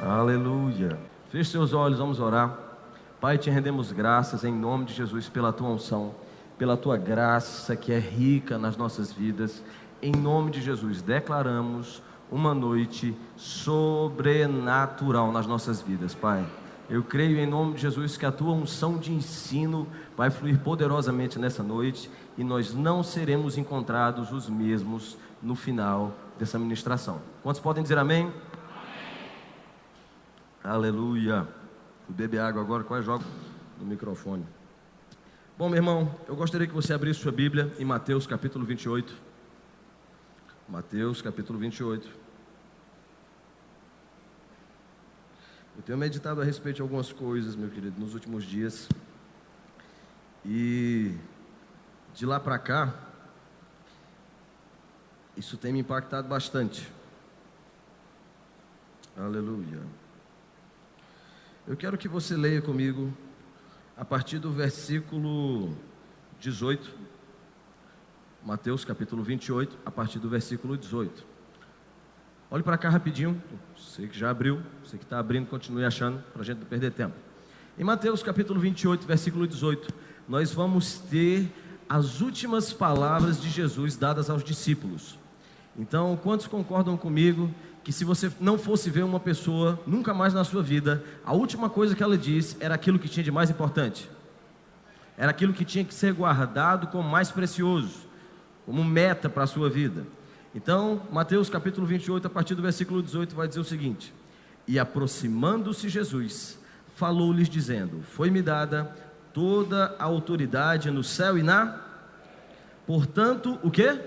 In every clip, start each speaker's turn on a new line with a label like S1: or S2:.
S1: Aleluia. Feche seus olhos, vamos orar. Pai, te rendemos graças em nome de Jesus pela tua unção, pela tua graça que é rica nas nossas vidas. Em nome de Jesus, declaramos uma noite sobrenatural nas nossas vidas, Pai. Eu creio em nome de Jesus que a tua unção de ensino vai fluir poderosamente nessa noite e nós não seremos encontrados os mesmos no final dessa ministração. Quantos podem dizer amém? Aleluia. Fui beber água agora, quase jogo no microfone. Bom, meu irmão, eu gostaria que você abrisse sua Bíblia em Mateus capítulo 28. Mateus capítulo 28. Eu tenho meditado a respeito de algumas coisas, meu querido, nos últimos dias. E de lá para cá, isso tem me impactado bastante. Aleluia. Eu quero que você leia comigo a partir do versículo 18, Mateus capítulo 28, a partir do versículo 18. Olhe para cá rapidinho, você que já abriu, você que está abrindo, continue achando, para a gente não perder tempo. Em Mateus capítulo 28, versículo 18, nós vamos ter as últimas palavras de Jesus dadas aos discípulos. Então, quantos concordam comigo que se você não fosse ver uma pessoa nunca mais na sua vida, a última coisa que ela disse era aquilo que tinha de mais importante, era aquilo que tinha que ser guardado como mais precioso, como meta para a sua vida? Então, Mateus capítulo 28, a partir do versículo 18, vai dizer o seguinte: e aproximando-se Jesus, falou-lhes dizendo: foi-me dada toda a autoridade no céu e na... Portanto, o quê?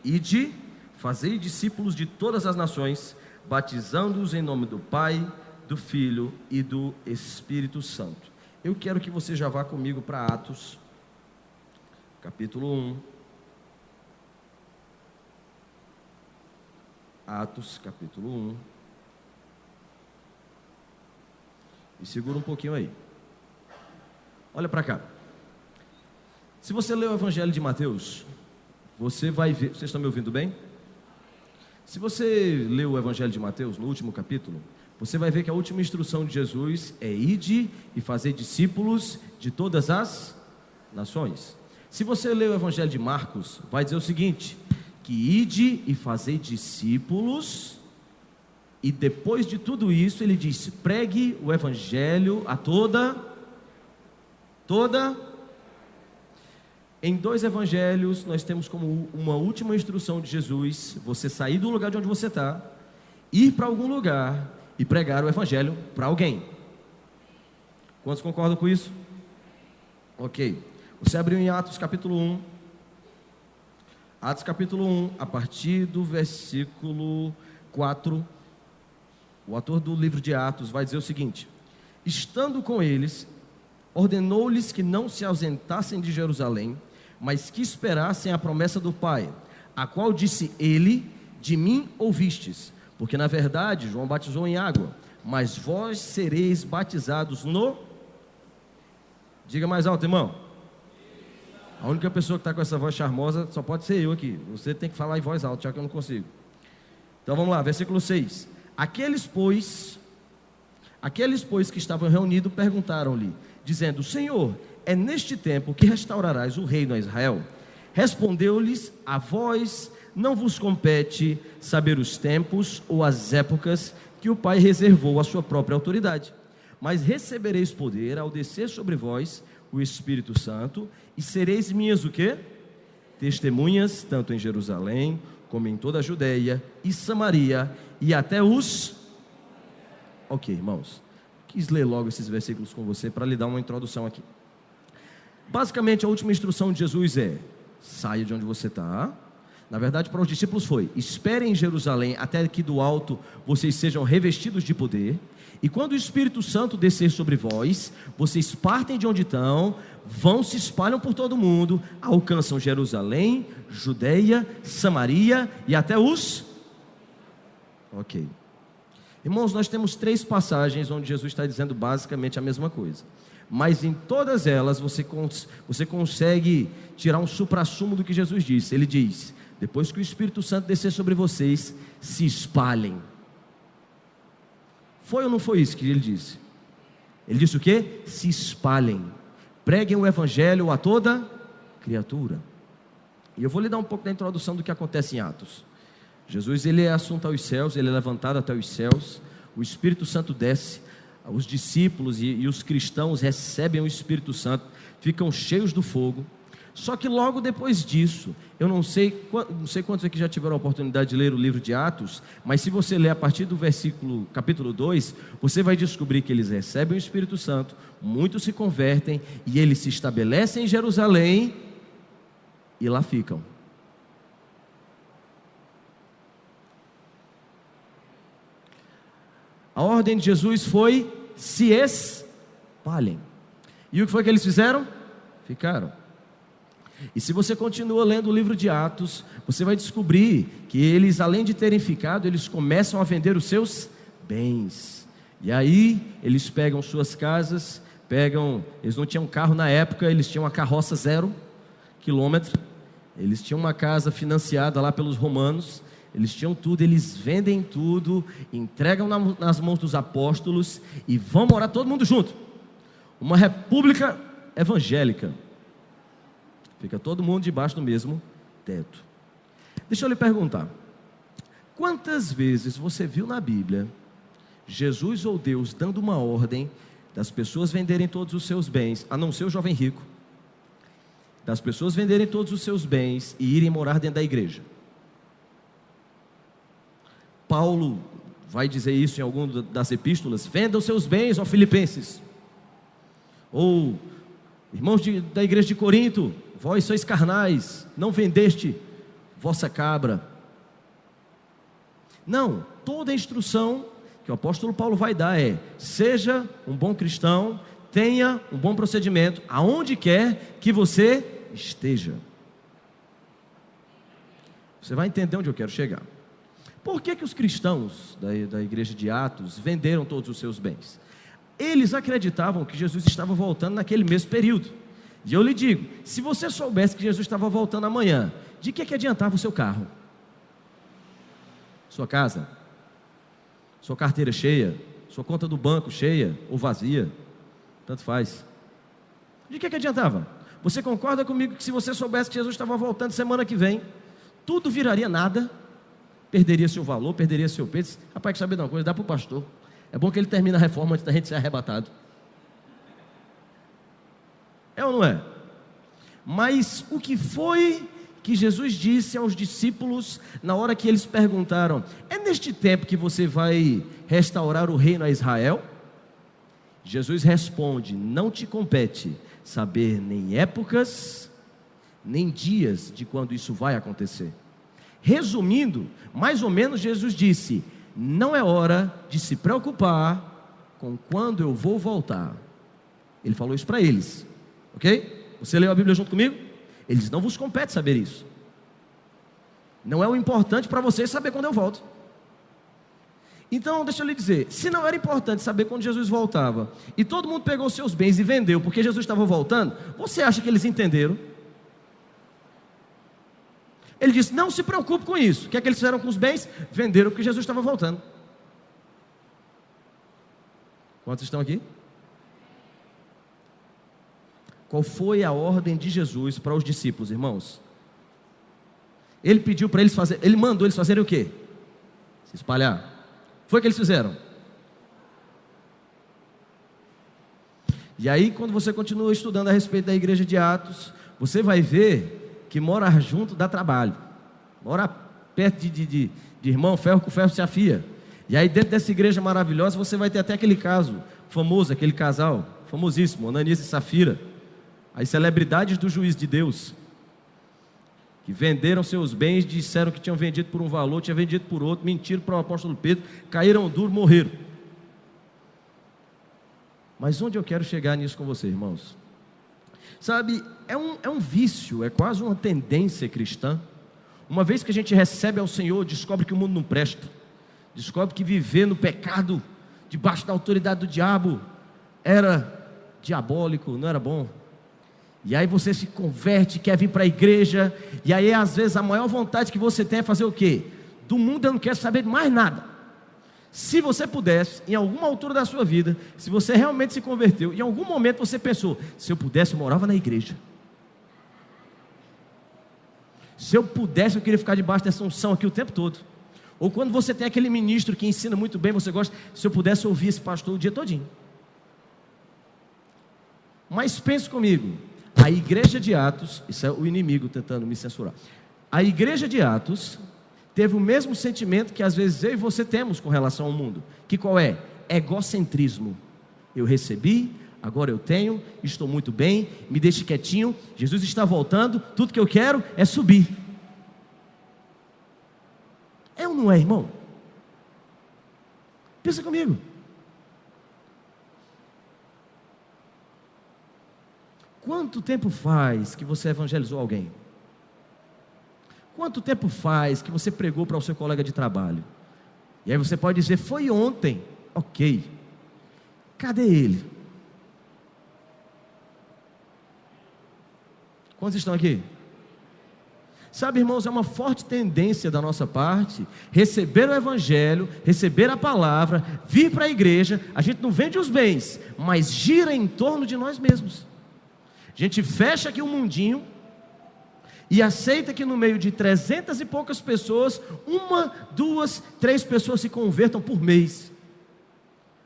S1: Ide, fazei discípulos de todas as nações, batizando-os em nome do Pai, do Filho e do Espírito Santo. Eu quero que você já vá comigo para Atos, capítulo 1. Atos, capítulo 1. E segura um pouquinho aí. Olha para cá. Se você ler o Evangelho de Mateus, você vai ver... Vocês estão me ouvindo bem? Se você ler o Evangelho de Mateus, no último capítulo, você vai ver que a última instrução de Jesus é: ide e fazer discípulos de todas as nações. Se você ler o Evangelho de Marcos, vai dizer o seguinte: que ide e fazei discípulos, e depois de tudo isso ele diz: pregue o evangelho a toda. Em dois evangelhos nós temos como uma última instrução de Jesus você sair do lugar de onde você está, ir para algum lugar e pregar o evangelho para alguém. Quantos concordam com isso? Ok, você abriu em Atos capítulo 1. Atos capítulo 1, a partir do versículo 4, o autor do livro de Atos vai dizer o seguinte: estando com eles, ordenou-lhes que não se ausentassem de Jerusalém, mas que esperassem a promessa do Pai, a qual disse ele: de mim ouvistes, porque na verdade João batizou em água, mas vós sereis batizados no... Diga mais alto, irmão. A única pessoa que está com essa voz charmosa só pode ser eu aqui. Você tem que falar em voz alta, já que eu não consigo. Então vamos lá, versículo 6. Aqueles, pois, que estavam reunidos perguntaram-lhe, dizendo: Senhor, é neste tempo que restaurarás o reino a Israel? Respondeu-lhes: a vós não vos compete saber os tempos ou as épocas que o Pai reservou à sua própria autoridade, mas recebereis poder ao descer sobre vós o Espírito Santo, e sereis minhas o quê? Testemunhas, tanto em Jerusalém, como em toda a Judeia e Samaria, e até os... Ok, irmãos, quis ler logo esses versículos com você, para lhe dar uma introdução aqui. Basicamente, a última instrução de Jesus é: saia de onde você está. Na verdade, para os discípulos foi: esperem em Jerusalém, até que do alto vocês sejam revestidos de poder, e quando o Espírito Santo descer sobre vós, vocês partem de onde estão, vão, se espalham por todo o mundo, alcançam Jerusalém, Judeia, Samaria e até os... Ok. Irmãos, nós temos 3 passagens onde Jesus está dizendo basicamente a mesma coisa, mas em todas elas você consegue tirar um suprassumo do que Jesus disse. Ele diz: depois que o Espírito Santo descer sobre vocês, se espalhem, Foi ou não foi isso que ele disse? Ele disse o quê? Se espalhem, preguem o evangelho a toda criatura. E eu vou lhe dar um pouco da introdução do que acontece em Atos. Jesus, ele é assunto aos céus, ele é levantado até os céus, o Espírito Santo desce, os discípulos e os cristãos recebem o Espírito Santo, ficam cheios do fogo. Só que logo depois disso, eu não sei quantos aqui já tiveram a oportunidade de ler o livro de Atos, mas se você ler a partir do capítulo 2, você vai descobrir que eles recebem o Espírito Santo, muitos se convertem, e eles se estabelecem em Jerusalém, e lá ficam. A ordem de Jesus foi: se espalhem. E o que foi que eles fizeram? Ficaram. E se você continua lendo o livro de Atos, você vai descobrir que eles, além de terem ficado, eles começam a vender os seus bens. E aí, eles pegam suas casas, eles não tinham carro na época, eles tinham uma carroça 0 quilômetro, eles tinham uma casa financiada lá pelos romanos, eles tinham tudo, eles vendem tudo, entregam nas mãos dos apóstolos e vão morar todo mundo junto. Uma república evangélica. Fica todo mundo debaixo do mesmo teto. Deixa eu lhe perguntar: quantas vezes você viu na Bíblia Jesus ou Deus dando uma ordem das pessoas venderem todos os seus bens, a não ser o jovem rico, das pessoas venderem todos os seus bens e irem morar dentro da igreja? Paulo vai dizer isso em alguma das epístolas: vendam seus bens, ó Filipenses. Ou irmãos da igreja de Corinto: vós sois carnais, não vendeste vossa cabra. Não, toda a instrução que o apóstolo Paulo vai dar é: seja um bom cristão, tenha um bom procedimento, aonde quer que você esteja. Você vai entender onde eu quero chegar. Por que os cristãos da igreja de Atos venderam todos os seus bens? Eles acreditavam que Jesus estava voltando naquele mesmo período. E eu lhe digo, se você soubesse que Jesus estava voltando amanhã, de que adiantava o seu carro? Sua casa? Sua carteira cheia? Sua conta do banco cheia ou vazia? Tanto faz. De que adiantava? Você concorda comigo que se você soubesse que Jesus estava voltando semana que vem, tudo viraria nada, perderia seu valor, perderia seu peso? Rapaz, quer saber de uma coisa? Dá para o pastor. É bom que ele termine a reforma antes da gente ser arrebatado. É ou não é? Mas o que foi que Jesus disse aos discípulos na hora que eles perguntaram: é neste tempo que você vai restaurar o reino a Israel? Jesus responde: não te compete saber nem épocas, nem dias de quando isso vai acontecer. Resumindo, mais ou menos Jesus disse: não é hora de se preocupar com quando eu vou voltar. Ele falou isso para eles. Ok? Você leu a Bíblia junto comigo? Eles: não vos compete saber isso. Não é o importante para vocês saber quando eu volto. Então, deixa eu lhe dizer, se não era importante saber quando Jesus voltava, e todo mundo pegou seus bens e vendeu porque Jesus estava voltando, você acha que eles entenderam? Ele disse: não se preocupe com isso. O que é que eles fizeram com os bens? Venderam porque Jesus estava voltando. Quantos estão aqui? Qual foi a ordem de Jesus para os discípulos, irmãos? Ele pediu para eles fazerem, ele mandou eles fazerem o quê? Se espalhar. Foi o que eles fizeram. E aí, quando você continua estudando a respeito da igreja de Atos, você vai ver que morar junto dá trabalho. Morar perto de irmão, ferro com ferro se afia. E aí, dentro dessa igreja maravilhosa, você vai ter até aquele caso famoso, aquele casal famosíssimo, Ananias e Safira, as celebridades do juízo de Deus, que venderam seus bens, disseram que tinham vendido por um valor, tinham vendido por outro, mentiram para o apóstolo Pedro, caíram duro, morreram. Mas onde eu quero chegar nisso com você, irmãos? Sabe, é um vício, é quase uma tendência cristã. Uma vez que a gente recebe ao Senhor, descobre que o mundo não presta, descobre que viver no pecado, debaixo da autoridade do diabo, era diabólico, não era bom. E aí você se converte, quer vir para a igreja, e aí às vezes a maior vontade que você tem é fazer o quê? Do mundo eu não quero saber de mais nada. Se você pudesse, em alguma altura da sua vida, se você realmente se converteu, em algum momento você pensou: se eu pudesse, eu morava na igreja. Se eu pudesse, eu queria ficar debaixo dessa unção aqui o tempo todo. Ou quando você tem aquele ministro que ensina muito bem, você gosta: se eu pudesse ouvir esse pastor o dia todinho. Mas pense comigo, a igreja de Atos, isso é o inimigo tentando me censurar. A igreja de Atos teve o mesmo sentimento que às vezes eu e você temos com relação ao mundo. Que qual é? Egocentrismo. Eu recebi, agora eu tenho, estou muito bem, me deixe quietinho, Jesus está voltando, tudo que eu quero é subir. É ou não é, irmão? Pensa comigo. Quanto tempo faz que você evangelizou alguém? Quanto tempo faz que você pregou para o seu colega de trabalho? E aí você pode dizer: foi ontem. Ok. Cadê ele? Quantos estão aqui? Sabe, irmãos, é uma forte tendência da nossa parte receber o evangelho, receber a palavra, vir para a igreja. A gente não vende os bens, mas gira em torno de nós mesmos. A gente fecha aqui um mundinho e aceita que no meio de 300 e poucas pessoas, 1, 2, 3 pessoas se convertam por mês.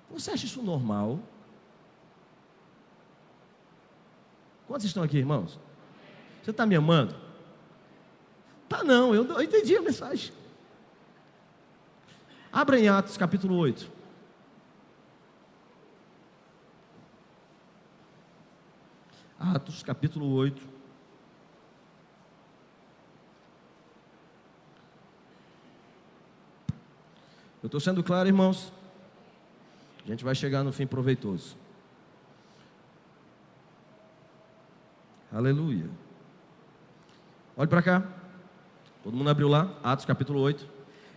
S1: Você acha isso normal? Quantos estão aqui, irmãos? Você está me amando? Tá não, eu entendi a mensagem. Abra em Atos capítulo 8. Atos capítulo 8. Eu estou sendo claro, irmãos? A gente vai chegar no fim proveitoso. Aleluia. Olhe para cá. Todo mundo abriu lá? Atos capítulo 8.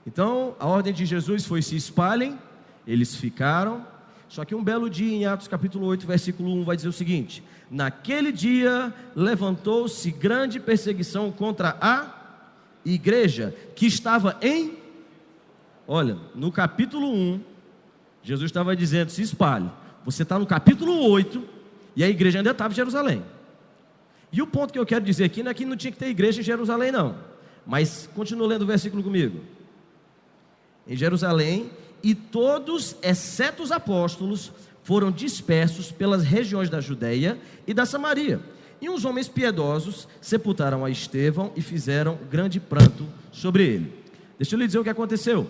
S1: Então, a ordem de Jesus foi: se espalhem. Eles ficaram. Só que um belo dia, em Atos capítulo 8, versículo 1, vai dizer o seguinte: naquele dia levantou-se grande perseguição contra a igreja que estava em... Olha, no capítulo 1, Jesus estava dizendo: se espalhe. Você está no capítulo 8 e a igreja ainda estava em Jerusalém. E o ponto que eu quero dizer aqui não é que não tinha que ter igreja em Jerusalém, não. Mas continua lendo o versículo comigo. Em Jerusalém, e todos, exceto os apóstolos, foram dispersos pelas regiões da Judeia e da Samaria. E uns homens piedosos sepultaram a Estevão e fizeram grande pranto sobre ele. Deixa eu lhe dizer o que aconteceu.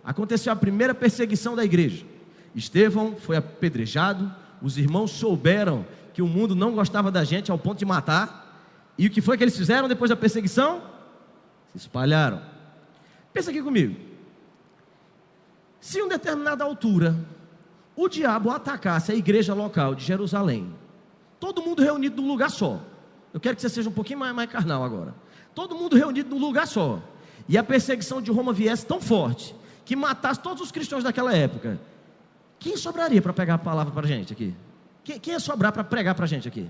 S1: Aconteceu a primeira perseguição da igreja. Estevão foi apedrejado. Os irmãos souberam que o mundo não gostava da gente ao ponto de matar. E o que foi que eles fizeram depois da perseguição? Se espalharam. Pensa aqui comigo. Se em determinada altura o diabo atacasse a igreja local de Jerusalém, todo mundo reunido num lugar só. Eu quero que você seja um pouquinho mais carnal agora. Todo mundo reunido num lugar só. E a perseguição de Roma viesse tão forte que matasse todos os cristãos daquela época. Quem sobraria para pegar a palavra para a gente aqui? Quem ia sobrar para pregar para a gente aqui?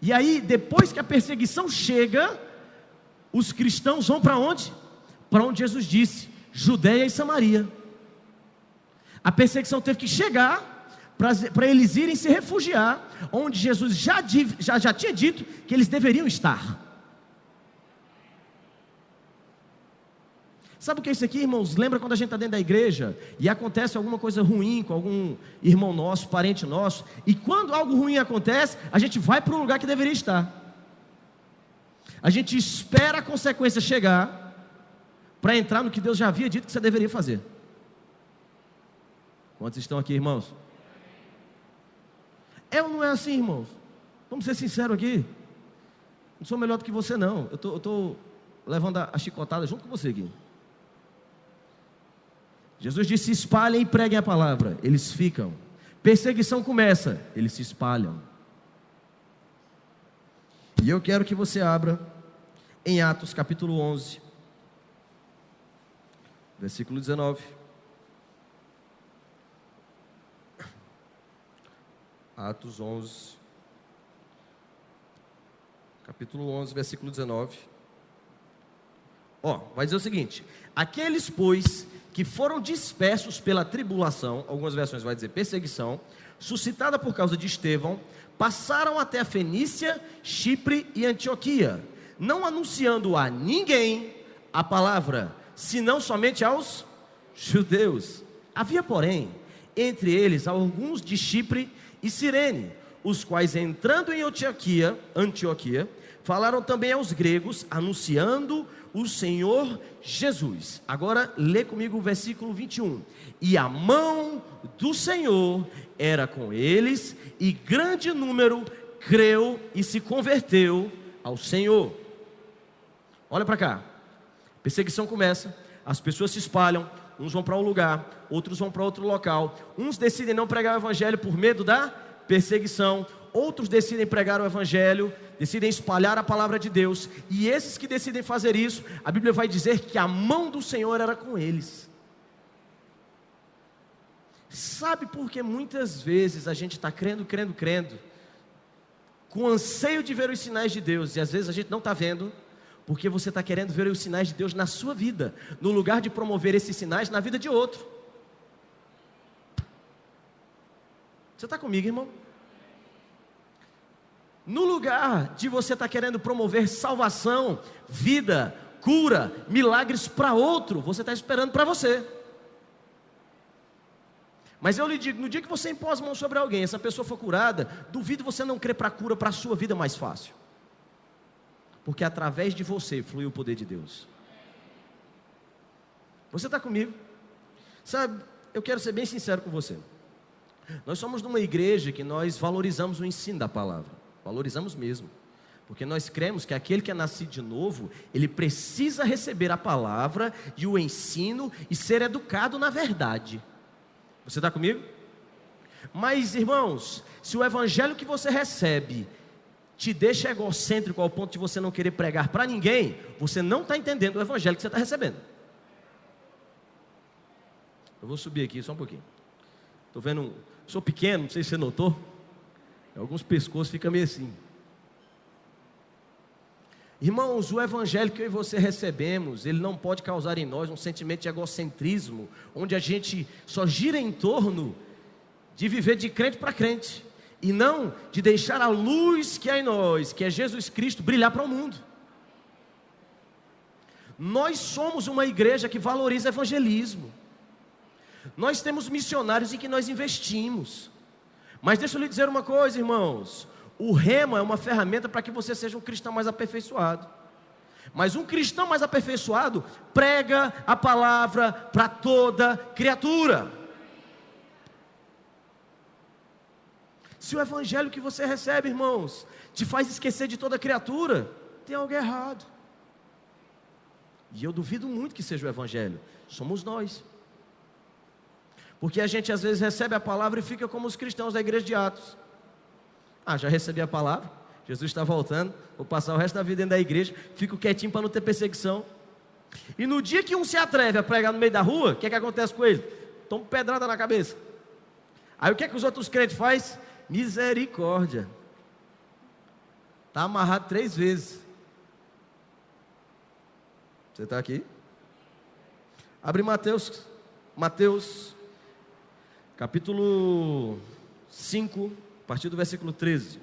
S1: E aí, depois que a perseguição chega, os cristãos vão para onde? Para onde Jesus disse: Judeia e Samaria. A perseguição teve que chegar para eles irem se refugiar onde Jesus já tinha dito que eles deveriam estar. Sabe o que é isso aqui, irmãos? Lembra quando a gente está dentro da igreja e acontece alguma coisa ruim com algum irmão nosso, parente nosso, e quando algo ruim acontece, a gente vai para o lugar que deveria estar. A gente espera a consequência chegar para entrar no que Deus já havia dito que você deveria fazer. Quantos estão aqui, irmãos? É ou não é assim, irmãos? Vamos ser sinceros aqui. Não sou melhor do que você, não. Eu estou levando a chicotada junto com você aqui. Jesus disse: se espalhem e preguem a palavra. Eles ficam. Perseguição começa, eles se espalham. E eu quero que você abra em Atos capítulo 11, versículo 19. Atos 11, capítulo 11, versículo 19. Vai dizer o seguinte: aqueles, pois, que foram dispersos pela tribulação, algumas versões vai dizer perseguição, suscitada por causa de Estevão, passaram até a Fenícia, Chipre e Antioquia, não anunciando a ninguém a palavra, senão somente aos judeus. Havia, porém, entre eles alguns de Chipre e Cirene, os quais, entrando em Antioquia, falaram também aos gregos, anunciando o Senhor Jesus. Agora lê comigo o versículo 21. E a mão do Senhor era com eles, e grande número creu e se converteu ao Senhor. Olha para cá, perseguição começa, as pessoas se espalham, uns vão para um lugar, outros vão para outro local, uns decidem não pregar o evangelho por medo da perseguição, outros decidem pregar o evangelho, decidem espalhar a palavra de Deus, e esses que decidem fazer isso, a Bíblia vai dizer que a mão do Senhor era com eles. Sabe por que muitas vezes a gente está crendo, com anseio de ver os sinais de Deus, e às vezes a gente não está vendo, porque você está querendo ver os sinais de Deus na sua vida, no lugar de promover esses sinais na vida de outro. Você está comigo, irmão? No lugar de você estar querendo promover salvação, vida, cura, milagres para outro, você está esperando para você. Mas eu lhe digo, no dia que você impôs a mão sobre alguém, essa pessoa for curada, duvido você não crer para a cura para a sua vida mais fácil. Porque através de você flui o poder de Deus. Você está comigo? Sabe, eu quero ser bem sincero com você. Nós somos numa igreja que nós valorizamos o ensino da palavra. Valorizamos mesmo. Porque nós cremos que aquele que é nascido de novo, ele precisa receber a palavra e o ensino e ser educado na verdade. Você está comigo? Mas, irmãos, se o evangelho que você recebe te deixa egocêntrico ao ponto de você não querer pregar para ninguém, você não está entendendo o evangelho que você está recebendo. Eu vou subir aqui só um pouquinho. Estou vendo, sou pequeno, não sei se você notou, alguns pescoços ficam meio assim. Irmãos, o evangelho que eu e você recebemos, ele não pode causar em nós um sentimento de egocentrismo, onde a gente só gira em torno de viver de crente para crente, e não de deixar a luz que há em nós, que é Jesus Cristo, brilhar para o mundo. Nós somos uma igreja que valoriza evangelismo. Nós temos missionários em que nós investimos. Mas deixa eu lhe dizer uma coisa, irmãos. O rema é uma ferramenta para que você seja um cristão mais aperfeiçoado. Mas um cristão mais aperfeiçoado prega a palavra para toda criatura. Se o evangelho que você recebe, irmãos, te faz esquecer de toda criatura, tem algo errado. E eu duvido muito que seja o evangelho. Somos nós. Porque a gente às vezes recebe a palavra e fica como os cristãos da igreja de Atos. Já recebi a palavra, Jesus está voltando, vou passar o resto da vida dentro da igreja, fico quietinho para não ter perseguição. E no dia que um se atreve a pregar no meio da rua, o que é que acontece com ele? Toma pedrada na cabeça. Aí o que é que os outros crentes fazem? Misericórdia. Está amarrado 3 vezes. Você está aqui? Abre Mateus capítulo 5, a partir do versículo 13.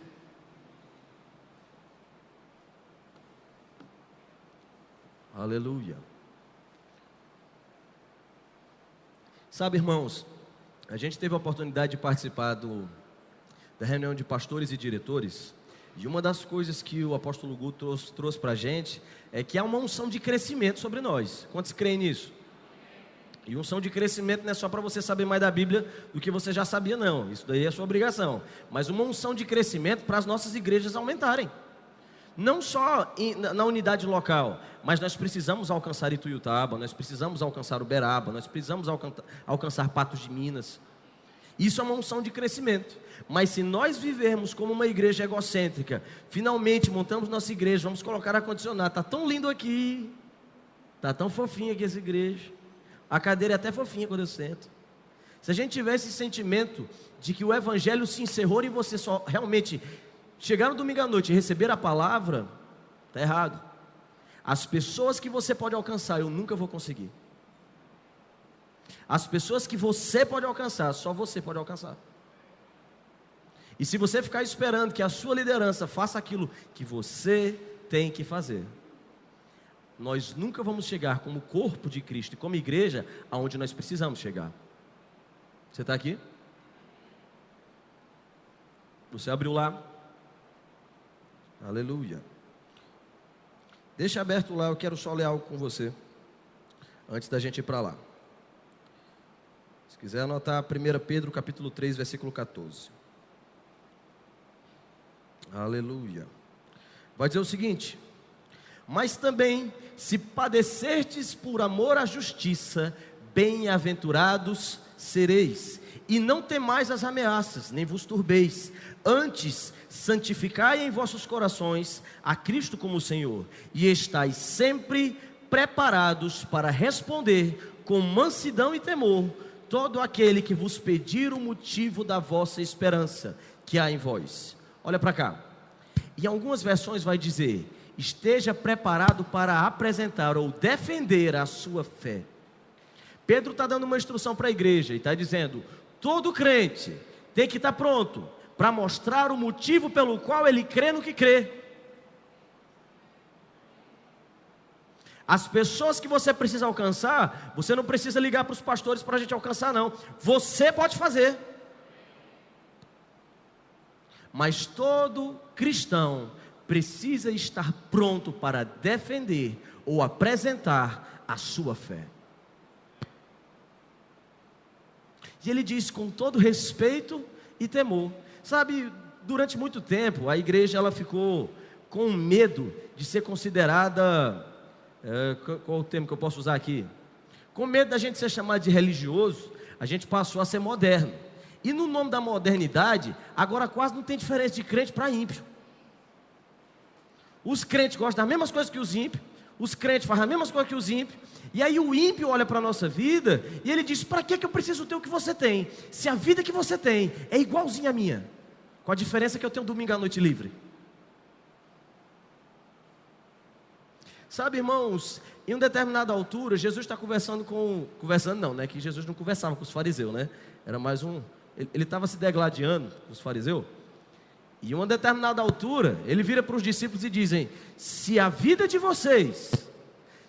S1: Aleluia. Sabe, irmãos, a gente teve a oportunidade de participar da reunião de pastores e diretores, e uma das coisas que o apóstolo Gu trouxe para a gente é que há uma unção de crescimento sobre nós. Quantos creem nisso? E unção de crescimento não é só para você saber mais da Bíblia do que você já sabia, não. Isso daí é sua obrigação. Mas uma unção de crescimento para as nossas igrejas aumentarem. Não só na unidade local, mas nós precisamos alcançar Ituiutaba, nós precisamos alcançar Uberaba, nós precisamos alcançar Patos de Minas. Isso é uma unção de crescimento. Mas se nós vivermos como uma igreja egocêntrica, finalmente montamos nossa igreja, vamos colocar ar-condicionado, está tão lindo aqui, está tão fofinho aqui essa igreja, a cadeira é até fofinha quando eu sento. Se a gente tiver esse sentimento de que o evangelho se encerrou e você só realmente chegar no domingo à noite e receber a palavra, está errado. As pessoas que você pode alcançar, eu nunca vou conseguir. As pessoas que você pode alcançar, só você pode alcançar. E se você ficar esperando que a sua liderança faça aquilo que você tem que fazer, nós nunca vamos chegar como corpo de Cristo e como igreja aonde nós precisamos chegar. Você está aqui? Você abriu lá? Aleluia. Deixa aberto lá, eu quero só ler algo com você antes da gente ir para lá. Se quiser anotar 1 Pedro capítulo 3, versículo 14. Aleluia. Vai dizer o seguinte: mas também, se padecerdes por amor à justiça, bem-aventurados sereis, e não temais as ameaças, nem vos turbeis. Antes, santificai em vossos corações a Cristo como Senhor, e estais sempre preparados para responder com mansidão e temor todo aquele que vos pedir o motivo da vossa esperança que há em vós. Olha para cá. Em algumas versões vai dizer: esteja preparado para apresentar ou defender a sua fé. Pedro está dando uma instrução para a igreja e está dizendo: todo crente tem que estar pronto para mostrar o motivo pelo qual ele crê no que crê. As pessoas que você precisa alcançar, você não precisa ligar para os pastores para a gente alcançar, não. Você pode fazer. Mas todo cristão precisa estar pronto para defender ou apresentar a sua fé. E ele diz com todo respeito e temor. Sabe, durante muito tempo a igreja ela ficou com medo de ser considerada, qual o termo que eu posso usar aqui? Com medo da gente ser chamado de religioso, a gente passou a ser moderno. E no nome da modernidade, agora quase não tem diferença de crente para ímpio. Os crentes gostam das mesmas coisas que os ímpios, os crentes fazem as mesmas coisas que os ímpios, e aí o ímpio olha para a nossa vida, e ele diz: para que eu preciso ter o que você tem, se a vida que você tem é igualzinha à minha, com a diferença que eu tenho domingo à noite livre. Sabe, irmãos, em uma determinada altura, Jesus está conversando não, né, que Jesus não conversava com os fariseus, né, era mais ele estava se degladiando com os fariseus. E em uma determinada altura, ele vira para os discípulos e dizem: se a vida de vocês,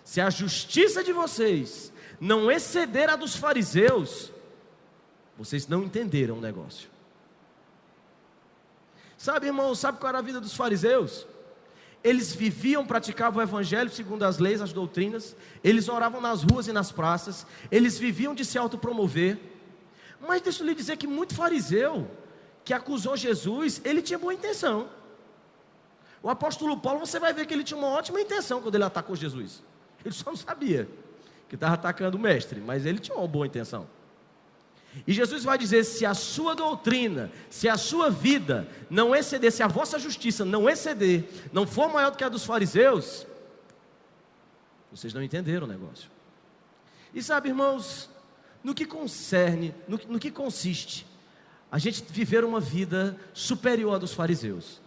S1: se a justiça de vocês não exceder a dos fariseus, vocês não entenderam o negócio. Sabe, irmão, sabe qual era a vida dos fariseus? Eles viviam, praticavam o evangelho segundo as leis, as doutrinas, eles oravam nas ruas e nas praças, eles viviam de se autopromover. Mas deixa eu lhe dizer que muito fariseu que acusou Jesus, ele tinha boa intenção. O apóstolo Paulo, você vai ver que ele tinha uma ótima intenção quando ele atacou Jesus. Ele só não sabia que estava atacando o mestre, mas ele tinha uma boa intenção. E Jesus vai dizer: se a sua doutrina, se a sua vida não exceder, se a vossa justiça não exceder, não for maior do que a dos fariseus, vocês não entenderam o negócio. E sabe, irmãos, no que consiste a gente viver uma vida superior à dos fariseus?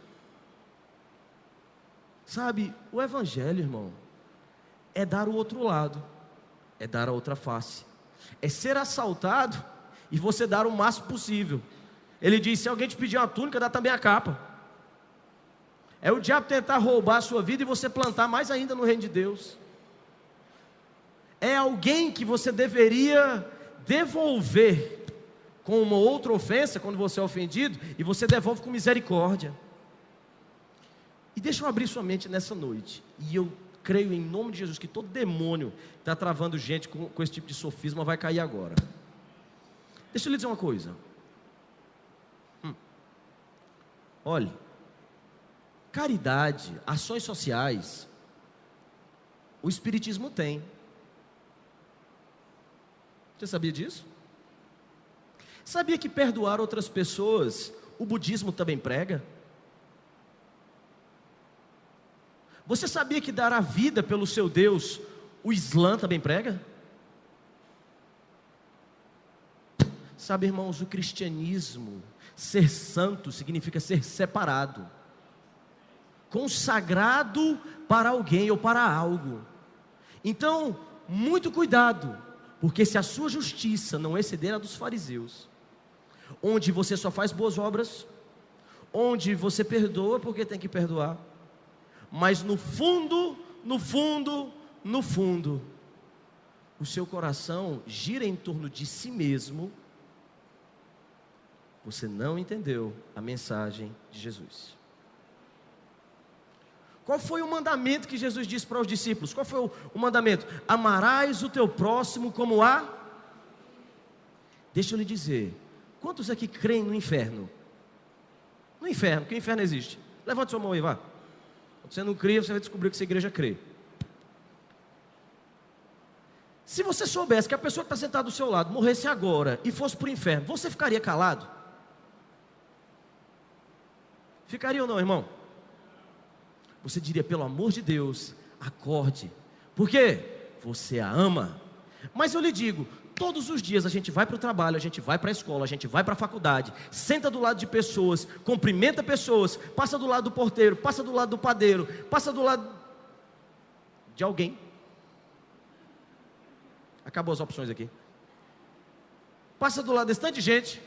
S1: Sabe, o evangelho, irmão, é dar o outro lado, é dar a outra face, é ser assaltado e você dar o máximo possível. Ele diz: se alguém te pedir uma túnica, dá também a capa. É o diabo tentar roubar a sua vida e você plantar mais ainda no reino de Deus. É alguém que você deveria devolver com uma outra ofensa, quando você é ofendido, e você devolve com misericórdia. E deixa eu abrir sua mente nessa noite, e eu creio em nome de Jesus que todo demônio que está travando gente com esse tipo de sofisma vai cair agora. Deixa eu lhe dizer uma coisa. Olhe, caridade, ações sociais, o Espiritismo tem. Você sabia disso? Sabia que perdoar outras pessoas, o budismo também prega? Você sabia que dar a vida pelo seu Deus, o Islã também prega? Sabe, irmãos, o cristianismo, ser santo significa ser separado. consagrado para alguém ou para algo. Então, muito cuidado, porque se a sua justiça não exceder a dos fariseus, onde você só faz boas obras, onde você perdoa porque tem que perdoar, mas no fundo, o seu coração gira em torno de si mesmo, você não entendeu a mensagem de Jesus. Qual foi o mandamento que Jesus disse para os discípulos? Qual foi o mandamento? Amarás o teu próximo como a... Deixa eu lhe dizer, quantos aqui creem no inferno? No inferno, que o inferno existe. Levante sua mão aí, vá. Se você não crê, você vai descobrir que essa igreja crê. Se você soubesse que a pessoa que está sentada do seu lado morresse agora e fosse para o inferno, você ficaria calado? Ficaria ou não, irmão? Você diria, pelo amor de Deus, acorde. Por quê? Você a ama. Mas eu lhe digo, todos os dias a gente vai para o trabalho, a gente vai para a escola, a gente vai para a faculdade, senta do lado de pessoas, cumprimenta pessoas, passa do lado do porteiro, passa do lado do padeiro, passa do lado de alguém. Acabou as opções aqui. Passa do lado desse tanto de gente.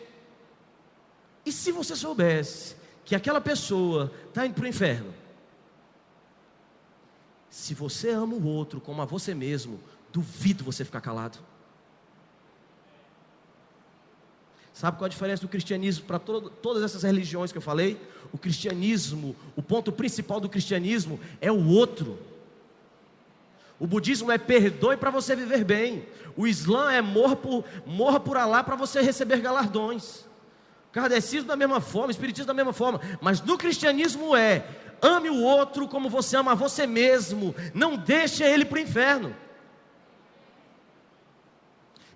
S1: E se você soubesse que aquela pessoa está indo para o inferno, se você ama o outro como a você mesmo, duvido você ficar calado. Sabe qual a diferença do cristianismo para todas essas religiões que eu falei? O cristianismo, o ponto principal do cristianismo é o outro. O budismo é perdoe para você viver bem. O Islã é morra por Alá para você receber galardões. O kardecismo da mesma forma, o espiritismo da mesma forma. Mas no cristianismo é ame o outro como você ama a você mesmo. Não deixe ele para o inferno.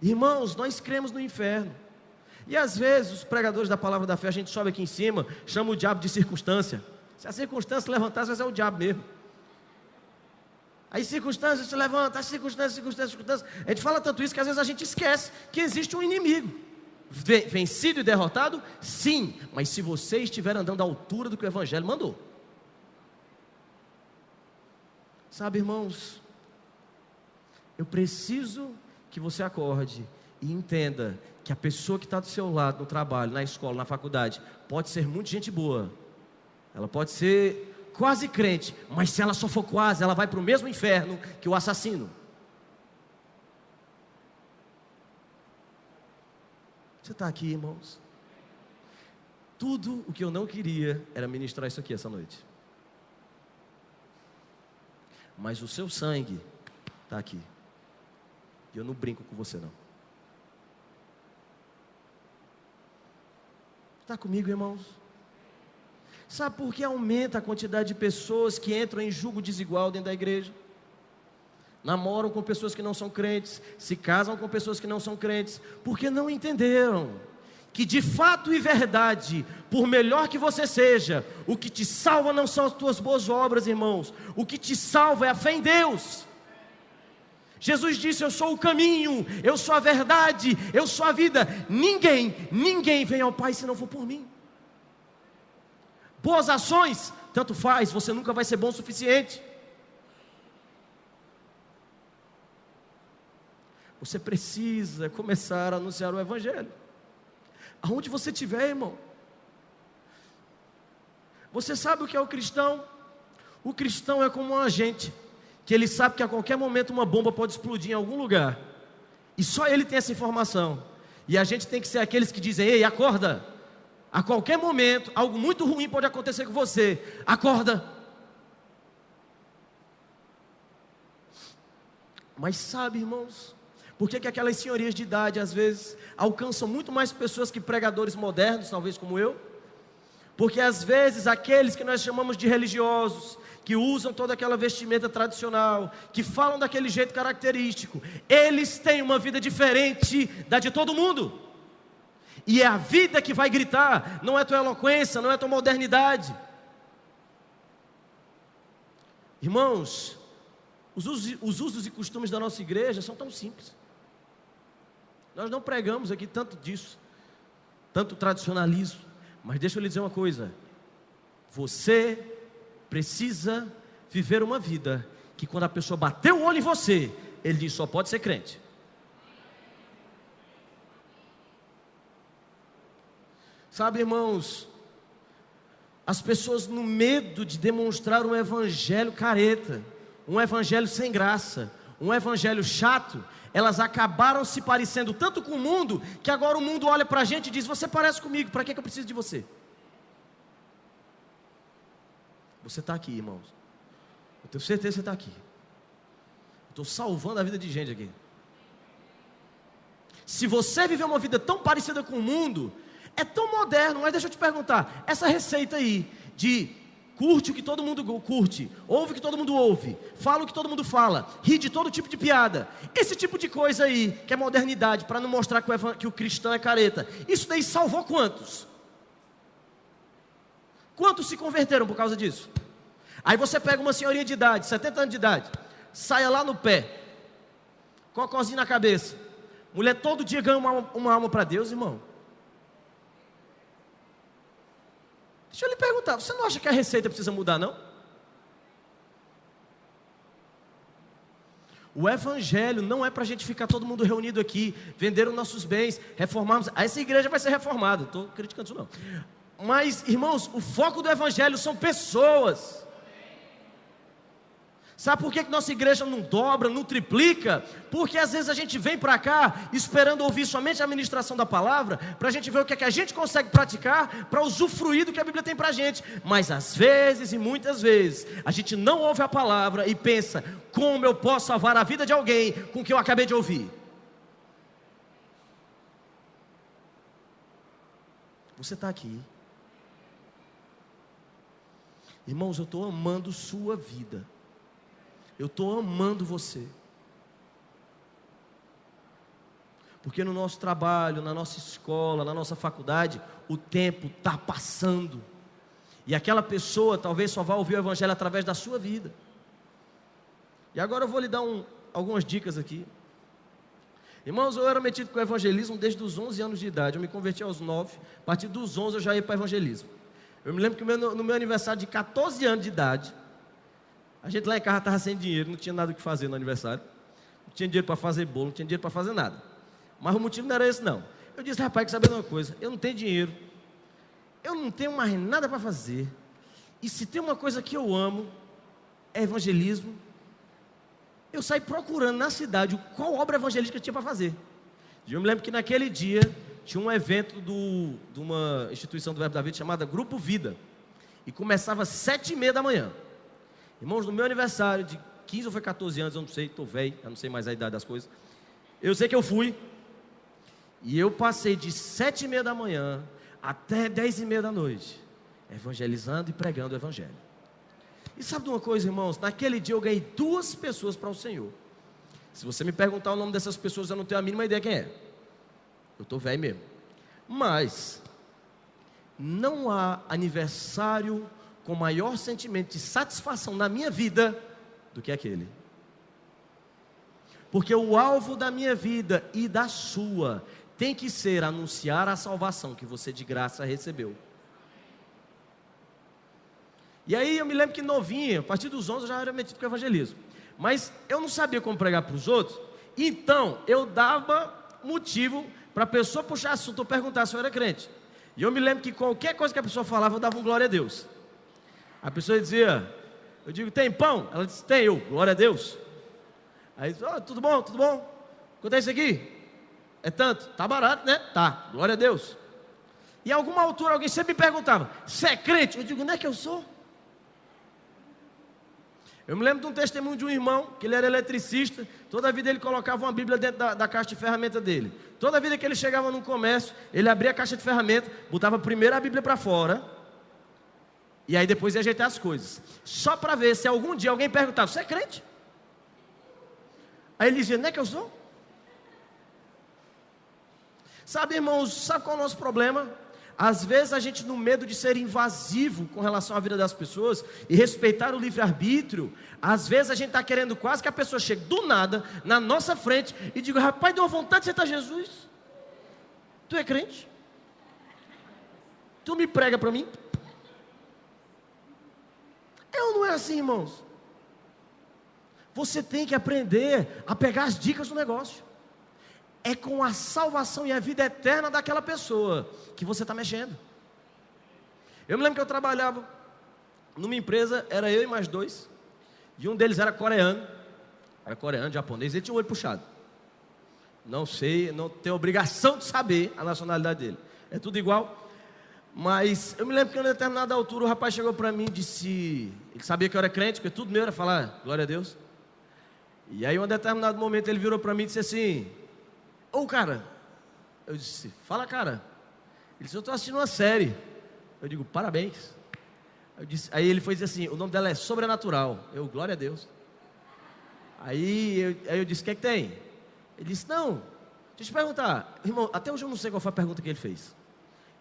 S1: Irmãos, nós cremos no inferno. E às vezes os pregadores da palavra da fé, a gente sobe aqui em cima, chama o diabo de circunstância. Se a circunstância levantar, vai ser o diabo mesmo. Aí circunstância se levanta, circunstância. A gente fala tanto isso que às vezes a gente esquece que existe um inimigo. Vencido e derrotado? Sim. Mas se você estiver andando à altura do que o Evangelho mandou. Sabe, irmãos, eu preciso que você acorde e entenda que a pessoa que está do seu lado, no trabalho, na escola, na faculdade, pode ser muito gente boa. Ela pode ser quase crente, mas se ela só for quase, ela vai para o mesmo inferno que o assassino. Você está aqui, irmãos? Tudo o que eu não queria era ministrar isso aqui essa noite. Mas o seu sangue está aqui. E eu não brinco com você não. Está comigo, irmãos? Sabe por que aumenta a quantidade de pessoas que entram em julgo desigual dentro da igreja? Namoram com pessoas que não são crentes, se casam com pessoas que não são crentes, porque não entenderam que de fato e verdade, por melhor que você seja, o que te salva não são as tuas boas obras, irmãos, o que te salva é a fé em Deus. Jesus disse, eu sou o caminho, eu sou a verdade, eu sou a vida, ninguém vem ao Pai se não for por mim. Boas ações, tanto faz, você nunca vai ser bom o suficiente. Você precisa começar a anunciar o Evangelho. Aonde você estiver, irmão. Você sabe o que é o cristão? O cristão é como um agente, que ele sabe que a qualquer momento uma bomba pode explodir em algum lugar. E só ele tem essa informação. E a gente tem que ser aqueles que dizem, ei, acorda. A qualquer momento, algo muito ruim pode acontecer com você. Acorda. Mas sabe, irmãos, por que aquelas senhorias de idade, às vezes, alcançam muito mais pessoas que pregadores modernos, talvez como eu? Porque às vezes, aqueles que nós chamamos de religiosos, que usam toda aquela vestimenta tradicional, que falam daquele jeito característico, eles têm uma vida diferente da de todo mundo. E é a vida que vai gritar, não é tua eloquência, não é tua modernidade. Irmãos, os usos e costumes da nossa igreja são tão simples. Nós não pregamos aqui tanto disso, tanto tradicionalismo. Mas deixa eu lhe dizer uma coisa. Você precisa viver uma vida que quando a pessoa bater o olho em você, ele diz: só pode ser crente. Sabe, irmãos, as pessoas, no medo de demonstrar um evangelho careta, um evangelho sem graça, um evangelho chato, elas acabaram se parecendo tanto com o mundo, que agora o mundo olha para a gente e diz: você parece comigo, para que eu preciso de você? Você está aqui, irmãos. Eu tenho certeza que você está aqui. Estou salvando a vida de gente aqui. Se você viver uma vida tão parecida com o mundo, é tão moderno. Mas deixa eu te perguntar, essa receita aí de curte o que todo mundo curte, ouve o que todo mundo ouve, fala o que todo mundo fala, ri de todo tipo de piada, esse tipo de coisa aí, que é modernidade, para não mostrar que o cristão é careta, isso daí salvou quantos? Quantos se converteram por causa disso? Aí você pega uma senhorinha de idade, 70 anos de idade, saia lá no pé, cocôzinho na cabeça, mulher todo dia ganha uma alma para Deus, irmão. Deixa eu lhe perguntar, você não acha que a receita precisa mudar, não? O evangelho não é para a gente ficar todo mundo reunido aqui, vender os nossos bens, reformarmos. Essa igreja vai ser reformada, não estou criticando isso não. Mas, irmãos, o foco do evangelho são pessoas. Sabe por que nossa igreja não dobra, não triplica? Porque às vezes a gente vem para cá esperando ouvir somente a ministração da palavra, para a gente ver o que é que a gente consegue praticar, para usufruir do que a Bíblia tem para a gente. Mas às vezes e muitas vezes a gente não ouve a palavra e pensa: como eu posso salvar a vida de alguém com o que eu acabei de ouvir? Você está aqui. Irmãos, eu estou amando sua vida. Eu estou amando você. Porque no nosso trabalho, na nossa escola, na nossa faculdade, o tempo está passando. E aquela pessoa talvez só vá ouvir o evangelho através da sua vida. E agora eu vou lhe dar algumas dicas aqui. Irmãos, eu era metido com o evangelismo desde os 11 anos de idade. Eu me converti aos 9. A partir dos 11 eu já ia para o evangelismo. Eu me lembro que no meu aniversário de 14 anos de idade, a gente lá em casa estava sem dinheiro, não tinha nada o que fazer no aniversário. Não tinha dinheiro para fazer bolo, não tinha dinheiro para fazer nada. Mas o motivo não era esse não. Eu disse: rapaz, quer saber de uma coisa? Eu não tenho dinheiro, eu não tenho mais nada para fazer. E se tem uma coisa que eu amo, é evangelismo. Eu saí procurando na cidade qual obra evangelística tinha para fazer. E eu me lembro que naquele dia tinha um evento de uma instituição do Verbo da Vida chamada Grupo Vida. E começava às 7h30 da manhã. Irmãos, no meu aniversário de 15 ou foi 14 anos, eu não sei, estou velho, eu não sei mais a idade das coisas. Eu sei que eu fui. E eu passei de 7h30 da manhã até 10h30 da noite, evangelizando e pregando o evangelho. E sabe de uma coisa, irmãos? Naquele dia eu ganhei 2 pessoas para o Senhor. Se você me perguntar o nome dessas pessoas, eu não tenho a mínima ideia quem é. Eu estou velho mesmo. Mas não há aniversário com maior sentimento de satisfação na minha vida do que aquele. Porque o alvo da minha vida e da sua tem que ser anunciar a salvação que você de graça recebeu. E aí eu me lembro que novinho, a partir dos 11 eu já era metido com o evangelismo. Mas eu não sabia como pregar para os outros, então eu dava motivo para a pessoa puxar assunto ou perguntar se eu era crente. E eu me lembro que qualquer coisa que a pessoa falava, eu dava um glória a Deus. A pessoa dizia, eu digo: tem pão? Ela disse: tem. Eu: glória a Deus. Aí disse: oh, tudo bom, tudo bom? Quanto é isso aqui? É tanto. Tá barato, né? Tá, glória a Deus. E a alguma altura alguém sempre me perguntava: você é crente? Eu digo: não é que eu sou? Eu me lembro de um testemunho de um irmão, que ele era eletricista. Toda a vida ele colocava uma Bíblia dentro da caixa de ferramenta dele. Toda a vida que ele chegava num comércio, ele abria a caixa de ferramenta, botava primeiro a Bíblia para fora, e aí depois ia ajeitar as coisas, só para ver se algum dia alguém perguntava: você é crente? Aí ele dizia: não é que eu sou? Sabe, irmãos, sabe qual é o nosso problema? Às vezes a gente, no medo de ser invasivo com relação à vida das pessoas e respeitar o livre-arbítrio, às vezes a gente está querendo quase que a pessoa chegue do nada na nossa frente e diga: rapaz, deu vontade de aceitar Jesus? Tu é crente? Tu me prega para mim? Eu não é assim, irmãos. Você tem que aprender a pegar as dicas do negócio. É com a salvação e a vida eterna daquela pessoa que você está mexendo. Eu me lembro que eu trabalhava numa empresa, era eu e mais dois, e um deles era coreano, japonês, ele tinha o olho puxado. Não sei, não tenho obrigação de saber a nacionalidade dele, é tudo igual. Mas eu me lembro que em uma determinada altura o rapaz chegou para mim e disse, ele sabia que eu era crente, porque tudo meu era falar glória a Deus. E aí em um determinado momento ele virou para mim e disse assim, ô cara, eu disse, fala cara. Ele disse, eu estou assistindo uma série. Eu digo, parabéns. Aí ele foi dizer assim, o nome dela é Sobrenatural. Eu, glória a Deus. Aí eu disse, o que é que tem? Ele disse, não, deixa eu te perguntar, irmão, até hoje eu não sei qual foi a pergunta que ele fez.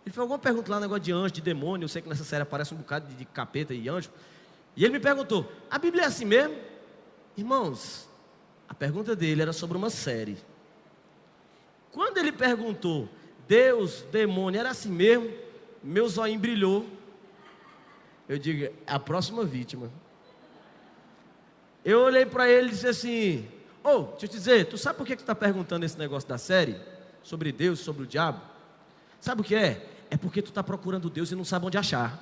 S1: Ele fez alguma pergunta lá, negócio de anjo, de demônio. Eu sei que nessa série aparece um bocado de capeta e anjo. E ele me perguntou, a Bíblia é assim mesmo? Irmãos, a pergunta dele era sobre uma série. Quando ele perguntou, Deus, demônio, era assim mesmo? Meu zóio brilhou. Eu digo, é a próxima vítima. Eu olhei para ele e disse assim, deixa eu te dizer, tu sabe por que tu está perguntando esse negócio da série? Sobre Deus, sobre o diabo? Sabe o que é? É porque tu está procurando Deus e não sabe onde achar.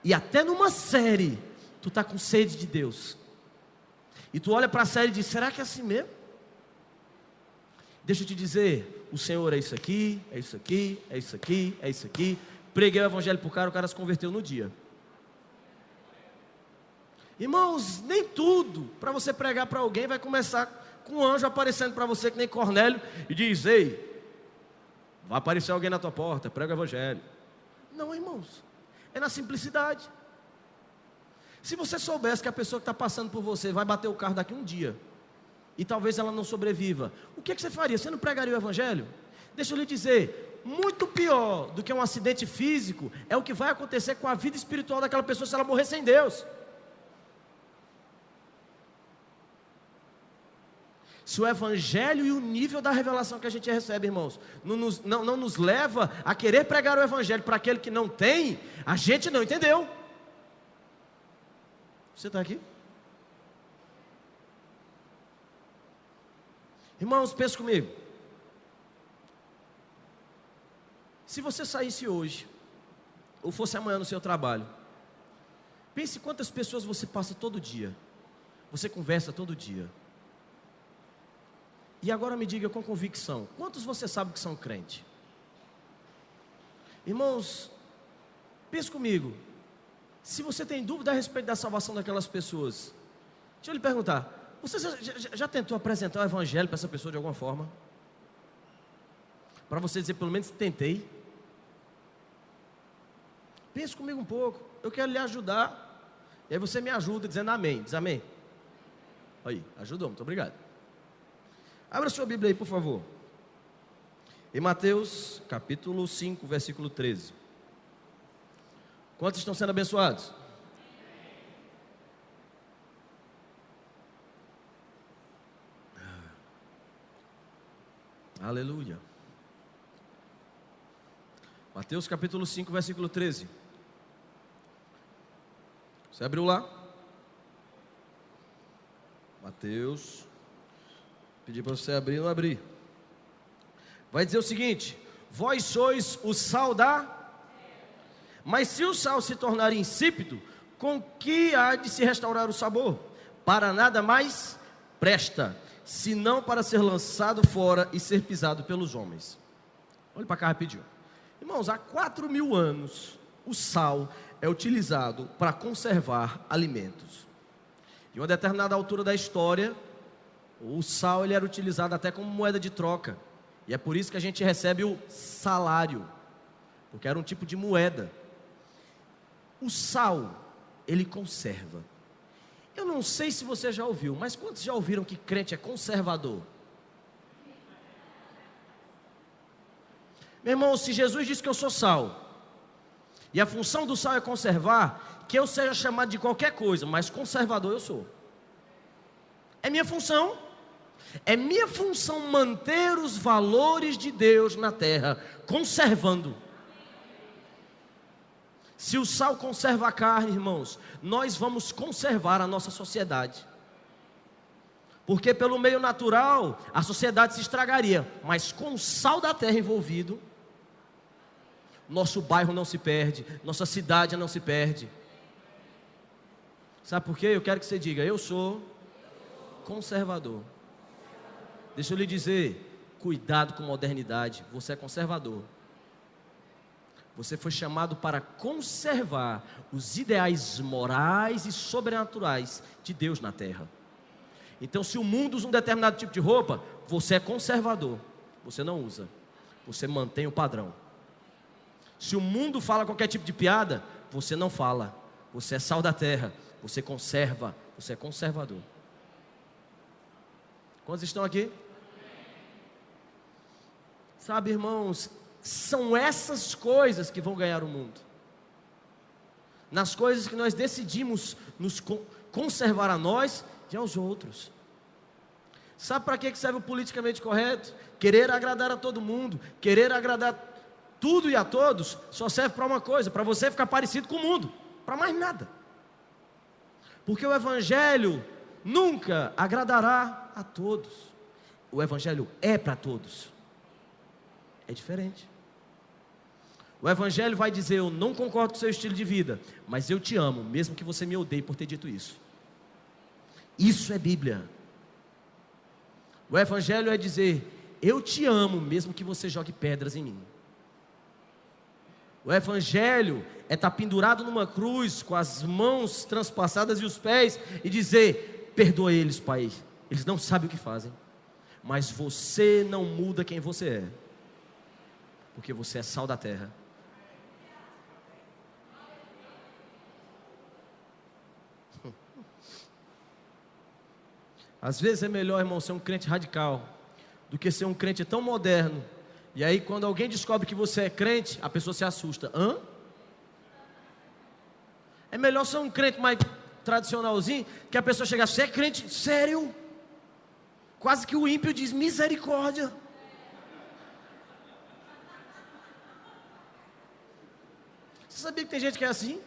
S1: E até numa série, tu está com sede de Deus. E tu olha para a série e diz, será que é assim mesmo? Deixa eu te dizer, o Senhor é isso aqui, é isso aqui, é isso aqui, é isso aqui. Preguei o evangelho para o cara se converteu no dia. Irmãos, nem tudo para você pregar para alguém vai começar com um anjo aparecendo para você que nem Cornélio e diz, ei, vai aparecer alguém na tua porta, prega o evangelho. Não, irmãos, é na simplicidade. Se você soubesse que a pessoa que está passando por você vai bater o carro daqui um dia, e talvez ela não sobreviva, o que você faria? Você não pregaria o evangelho? Deixa eu lhe dizer, muito pior do que um acidente físico é o que vai acontecer com a vida espiritual daquela pessoa se ela morrer sem Deus. Se o evangelho e o nível da revelação que a gente recebe, irmãos, não nos leva a querer pregar o evangelho para aquele que não tem, a gente não entendeu. Você está aqui? Irmãos, pense comigo. Se você saísse hoje, ou fosse amanhã no seu trabalho, pense quantas pessoas você passa todo dia, você conversa todo dia. E agora me diga com convicção, quantos você sabe que são crentes? Irmãos, pense comigo, se você tem dúvida a respeito da salvação daquelas pessoas, deixa eu lhe perguntar, você já tentou apresentar o evangelho para essa pessoa de alguma forma? Para você dizer, pelo menos tentei? Pense comigo um pouco, eu quero lhe ajudar, e aí você me ajuda dizendo amém, diz amém. Aí, ajudou, muito obrigado. Abra sua Bíblia aí, por favor. Em Mateus, capítulo 5, versículo 13. Quantos estão sendo abençoados? Aleluia. Mateus, capítulo 5, versículo 13. Você abriu lá? Mateus. Pedi para você abrir, não abrir. Vai dizer o seguinte: vós sois o sal da... Mas se o sal se tornar insípido, com que há de se restaurar o sabor? Para nada mais presta, senão para ser lançado fora e ser pisado pelos homens. Olha para cá rapidinho. Irmãos, há 4.000 anos, o sal é utilizado para conservar alimentos. Em uma determinada altura da história, o sal ele era utilizado até como moeda de troca. E é por isso que a gente recebe o salário, porque era um tipo de moeda. O sal, ele conserva. Eu não sei se você já ouviu, mas quantos já ouviram que crente é conservador? Meu irmão, se Jesus disse que eu sou sal, e a função do sal é conservar, que eu seja chamado de qualquer coisa, mas conservador eu sou. É minha função. É minha função manter os valores de Deus na terra, conservando. Se o sal conserva a carne, irmãos, nós vamos conservar a nossa sociedade. Porque pelo meio natural, a sociedade se estragaria, mas com o sal da terra envolvido, nosso bairro não se perde, nossa cidade não se perde. Sabe por quê? Eu quero que você diga: eu sou conservador. Deixa eu lhe dizer, cuidado com modernidade, você é conservador. Você foi chamado para conservar os ideais morais e sobrenaturais de Deus na terra. Então, se o mundo usa um determinado tipo de roupa, você é conservador, você não usa, você mantém o padrão. Se o mundo fala qualquer tipo de piada, você não fala, você é sal da terra, você conserva, você é conservador. Quantos estão aqui? Sabe, irmãos, são essas coisas que vão ganhar o mundo. Nas coisas que nós decidimos nos conservar a nós e aos outros. Sabe para que serve o politicamente correto? Querer agradar a todo mundo, querer agradar tudo e a todos, só serve para uma coisa: para você ficar parecido com o mundo, para mais nada. Porque o Evangelho nunca agradará a todos. O Evangelho é para todos. É diferente. O Evangelho vai dizer: eu não concordo com o seu estilo de vida, mas eu te amo, mesmo que você me odeie por ter dito isso. Isso é Bíblia. O Evangelho é dizer: eu te amo, mesmo que você jogue pedras em mim. O Evangelho é estar pendurado numa cruz, com as mãos transpassadas e os pés, e dizer: perdoa eles, Pai, eles não sabem o que fazem, mas você não muda quem você é, porque você é sal da terra. Às vezes é melhor, irmão, ser um crente radical do que ser um crente tão moderno. E aí quando alguém descobre que você é crente, a pessoa se assusta. Hã? É melhor ser um crente mais tradicionalzinho, que a pessoa chega: você é crente? Sério? Quase que o ímpio diz: misericórdia. Você sabia que tem gente que é assim?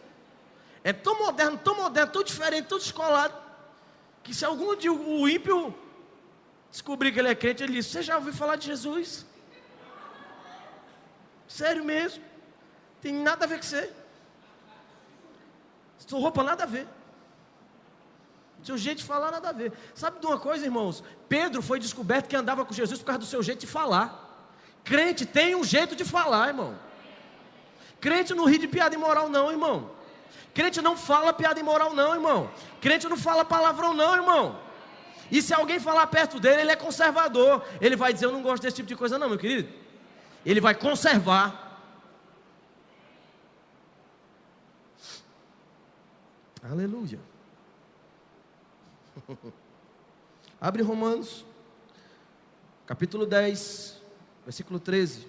S1: É tão moderno, tão diferente, tão descolado, que se algum dia o ímpio descobrir que ele é crente, ele diz: você já ouviu falar de Jesus? Sério mesmo? Tem nada a ver com você. Sua roupa nada a ver, seu jeito de falar nada a ver. Sabe de uma coisa, irmãos? Pedro foi descoberto que andava com Jesus por causa do seu jeito de falar. Crente tem um jeito de falar, irmão. Crente não ri de piada imoral não, irmão. Crente não fala piada imoral não, irmão. Crente não fala palavrão não, irmão. E se alguém falar perto dele, ele é conservador. Ele vai dizer: eu não gosto desse tipo de coisa não, meu querido. Ele vai conservar. Aleluia. Abre Romanos, capítulo 10, versículo 13.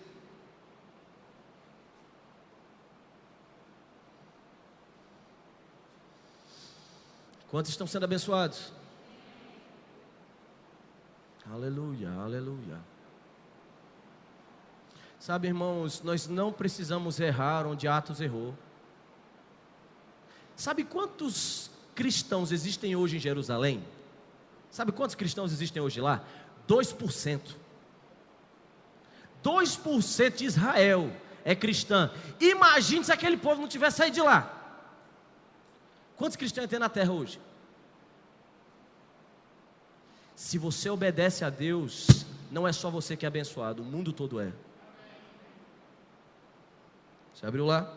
S1: Quantos estão sendo abençoados? Aleluia, aleluia. Sabe, irmãos, nós não precisamos errar onde Atos errou. Sabe quantos cristãos existem hoje em Jerusalém? Sabe quantos cristãos existem hoje lá? 2%. 2% de Israel é cristã. Imagine se aquele povo não tivesse saído de lá. Quantos cristãos tem na terra hoje? Se você obedece a Deus, não é só você que é abençoado, o mundo todo é. Você abriu lá?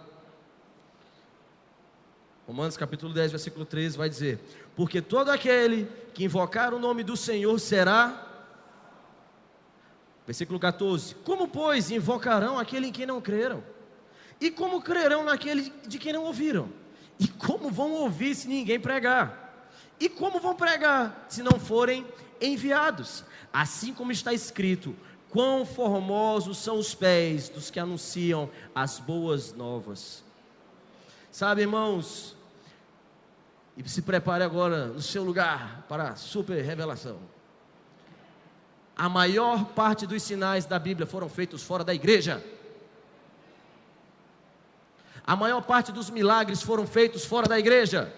S1: Romanos capítulo 10, versículo 13 vai dizer: porque todo aquele que invocar o nome do Senhor será... Versículo 14: como pois invocarão aquele em quem não creram? E como crerão naquele de quem não ouviram? E como vão ouvir se ninguém pregar? E como vão pregar se não forem enviados? Assim como está escrito: quão formosos são os pés dos que anunciam as boas novas. Sabe, irmãos, e se prepare agora no seu lugar para a super revelação. A maior parte dos sinais da Bíblia foram feitos fora da igreja. A maior parte dos milagres foram feitos fora da igreja.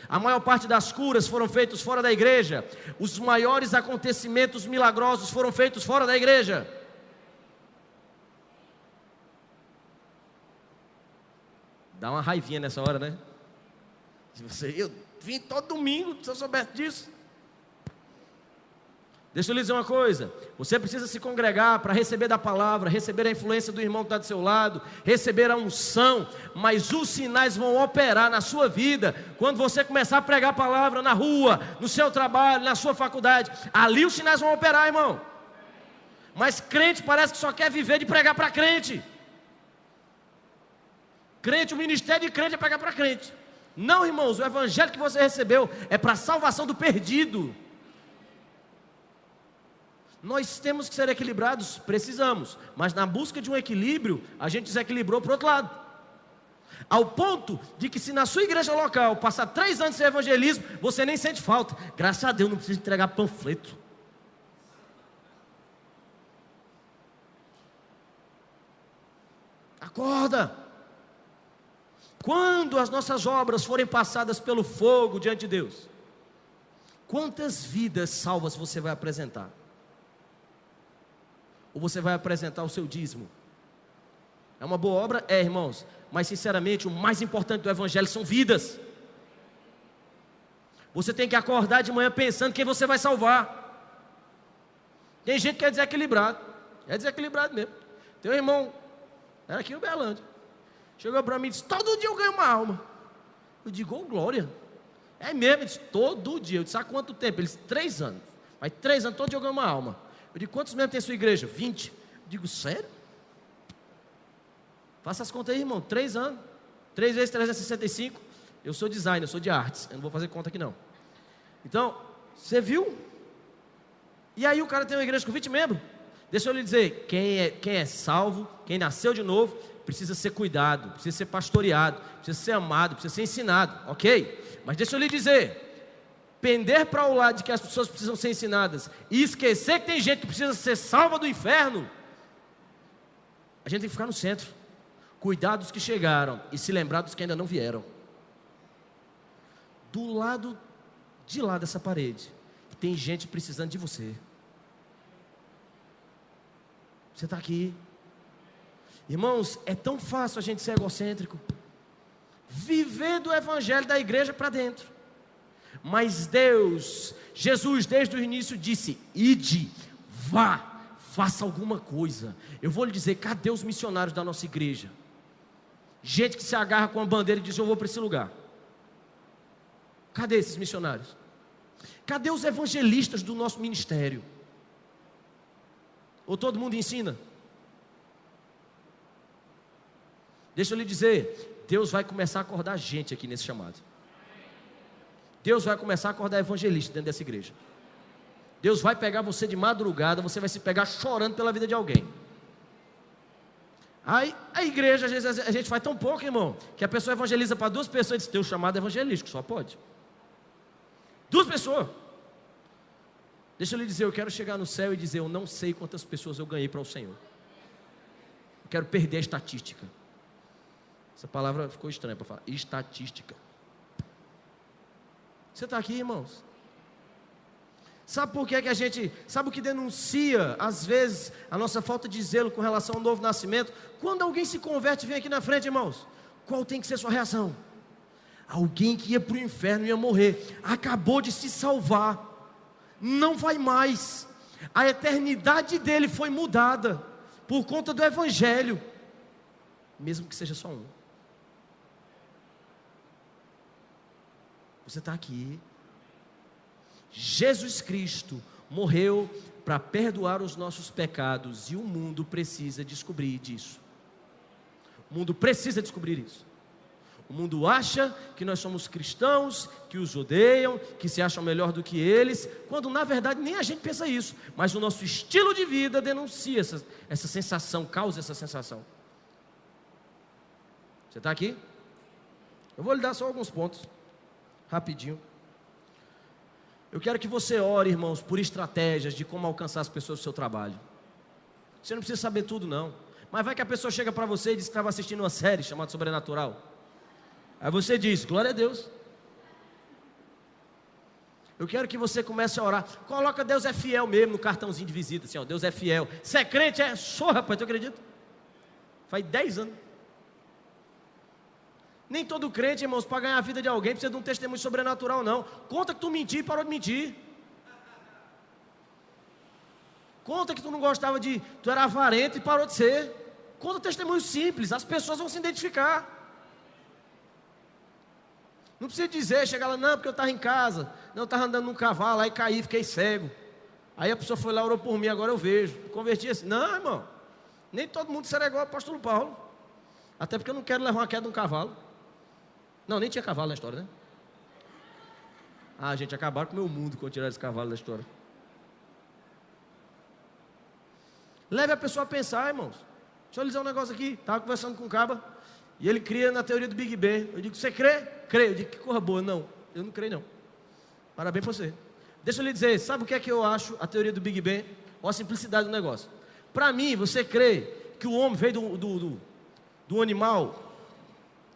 S1: A maior parte das curas foram feitos fora da igreja. Os maiores acontecimentos milagrosos foram feitos fora da igreja. Dá uma raivinha nessa hora, né? Eu vim todo domingo, se eu soubesse disso. Deixa eu lhe dizer uma coisa, você precisa se congregar para receber da palavra, receber a influência do irmão que está do seu lado, receber a unção, mas os sinais vão operar na sua vida, quando você começar a pregar a palavra na rua, no seu trabalho, na sua faculdade, ali os sinais vão operar, irmão. Mas crente parece que só quer viver de pregar para crente. Crente, o ministério de crente é pregar para crente. Não, irmãos, o evangelho que você recebeu é para a salvação do perdido. Nós temos que ser equilibrados, precisamos, mas na busca de um equilíbrio, a gente desequilibrou para o outro lado. Ao ponto de que se na sua igreja local passar 3 anos sem evangelismo, você nem sente falta. Graças a Deus, não precisa entregar panfleto. Acorda! Quando as nossas obras forem passadas pelo fogo diante de Deus, quantas vidas salvas você vai apresentar? Ou você vai apresentar o seu dízimo? É uma boa obra? É, irmãos. Mas sinceramente, o mais importante do evangelho são vidas. Você tem que acordar de manhã pensando quem você vai salvar. Tem gente que é desequilibrado. É desequilibrado mesmo. Tem um irmão, era aqui em Uberlândia, chegou para mim e disse: todo dia eu ganho uma alma. Eu digo: oh, glória. É mesmo? Ele disse: todo dia. Eu disse: há quanto tempo? Ele disse: 3 anos. Mas 3 anos, todo dia eu ganho uma alma. Eu digo: quantos membros tem a sua igreja? 20. Eu digo: sério? Faça as contas aí, irmão. 3 anos. 3 vezes 365. Eu sou designer, eu sou de artes. Eu não vou fazer conta aqui não. Então, você viu? E aí o cara tem uma igreja com 20 membros. Deixa eu lhe dizer, quem é salvo, quem nasceu de novo, precisa ser cuidado, precisa ser pastoreado, precisa ser amado, precisa ser ensinado, ok? Mas deixa eu lhe dizer, pender para o lado de que as pessoas precisam ser ensinadas e esquecer que tem gente que precisa ser salva do inferno, a gente tem que ficar no centro, cuidar dos que chegaram e se lembrar dos que ainda não vieram. Do lado de lá dessa parede, tem gente precisando de você. Você está aqui. Irmãos, é tão fácil a gente ser egocêntrico, viver do evangelho da igreja para dentro. Mas Deus, Jesus desde o início disse: ide, vá, faça alguma coisa. Eu vou lhe dizer, cadê os missionários da nossa igreja? Gente que se agarra com a bandeira e diz: eu vou para esse lugar. Cadê esses missionários? Cadê os evangelistas do nosso ministério? Ou todo mundo ensina? Deixa eu lhe dizer, Deus vai começar a acordar gente aqui nesse chamado. Deus vai começar a acordar evangelista dentro dessa igreja. Deus vai pegar você de madrugada, você vai se pegar chorando pela vida de alguém. Aí a igreja, às vezes a gente faz tão pouco, irmão, que a pessoa evangeliza para 2 pessoas e diz: teu chamado é evangelístico, só pode. 2 pessoas. Deixa eu lhe dizer, eu quero chegar no céu e dizer: eu não sei quantas pessoas eu ganhei para o Senhor. Eu quero perder a estatística. Essa palavra ficou estranha para falar, estatística. Você está aqui, irmãos? Sabe por que a gente, sabe o que denuncia às vezes a nossa falta de zelo com relação ao novo nascimento? Quando alguém se converte e vem aqui na frente, irmãos, qual tem que ser a sua reação? Alguém que ia para o inferno, ia morrer, acabou de se salvar, não vai mais, a eternidade dele foi mudada por conta do evangelho, mesmo que seja só um. Você está aqui. Jesus Cristo morreu para perdoar os nossos pecados, e o mundo precisa descobrir disso. O mundo precisa descobrir isso. O mundo acha que nós somos cristãos, que os odeiam, que se acham melhor do que eles, quando na verdade nem a gente pensa isso, mas o nosso estilo de vida denuncia essa sensação, causa essa sensação. Você está aqui? Eu vou lhe dar só alguns pontos, rapidinho. Eu quero que você ore, irmãos, por estratégias de como alcançar as pessoas do seu trabalho. Você não precisa saber tudo não, Mas vai que a pessoa chega para você e diz que estava assistindo uma série chamada Sobrenatural. Aí você diz, glória a Deus. Eu quero que você comece a orar. Coloca Deus é fiel mesmo no cartãozinho de visita, assim, ó, Deus é fiel. Você é crente? É? Sou, rapaz, tu acredita? Faz 10 anos. Nem todo crente, irmãos, para ganhar a vida de alguém, precisa de um testemunho sobrenatural, não. Conta que tu mentiu e parou de mentir. Conta que tu não gostava de... Tu era avarento e parou de ser. Conta testemunho simples, as pessoas vão se identificar. Não precisa dizer, chegar lá, não, porque eu estava em casa. Não, eu estava andando num cavalo, aí caí, fiquei cego. Aí a pessoa foi lá, orou por mim, agora eu vejo. Converti assim. Não, irmão. Nem todo mundo será igual ao apóstolo Paulo. Até porque eu não quero levar uma queda de um cavalo. Não, nem tinha cavalo na história, né? Ah, gente, acabaram com o meu mundo quando tiraram esse cavalo da história. Leve a pessoa a pensar, irmãos. Deixa eu lhe dizer um negócio aqui. Estava conversando com um caba e ele cria na teoria do Big Bang. Eu digo, você crê? Creio. Eu digo, que coisa boa. Não, eu não creio não. Parabéns para você. Deixa eu lhe dizer, sabe o que é que eu acho a teoria do Big Bang? Olha a simplicidade do negócio. Para mim, você crê que o homem veio do animal